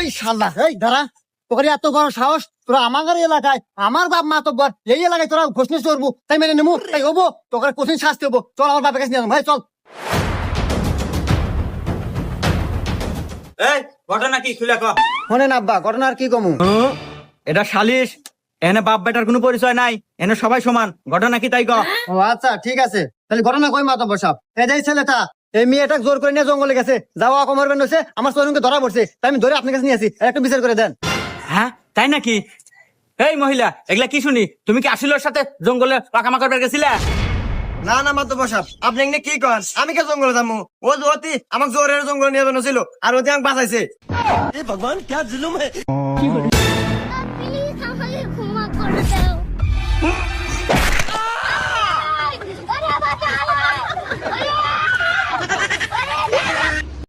এই শালা, এই দাঁড়া, তোর এত বড় সাহস, তোরা আমার এলাকায়, আমার বাপ মা তো এই এলাকায় তোরা ঘোষণা করবো, তাই মেনে নেবো, তাই হবো, তোকে কঠিন শাস্তি হবো। চল আমার বাপের কাছে নিয়ে ভাই, চল। এই ঘটনা কি খুলে ক। শোনেন আব্বা, ঘটনা আর কি কমু। এটা সালিশ, এনে বাপ বেটার কোনো পরিচয় নাই, এনে সবাই সমান। ঘটনা কি তাই ক। ও আচ্ছা, ঠিক আছে, তাহলে ঘটনা কই মাতব্বর সাহেব। এই যে ছেলেটা, এই মেয়েটা জোর করে নিয়ে জঙ্গলে গেছে, যাওয়া কমারবেন হয়েছে, আমার চোরকে ধরা পড়ছে, তাই আমি ধরে আপনার কাছে নিয়ে আসি, একটু বিচার করে দেন। হ্যাঁ তাই নাকি? এই মহিলা, এগুলা কি শুনি? তুমি কি আসিল ওর সাথে জঙ্গলে পাকামা করবার গেছিলে? না না মাতব্বর সাহেব, আপনি এখানে কি করেন? আমি কে জঙ্গলে যাবো? ও অতি আমাকে জোরের জঙ্গলে নিয়ে যাবেন ছিল, আর ওতে আমাকে বাঁচাইছে। প্লিজ আমাকে ক্ষমা করে দাও।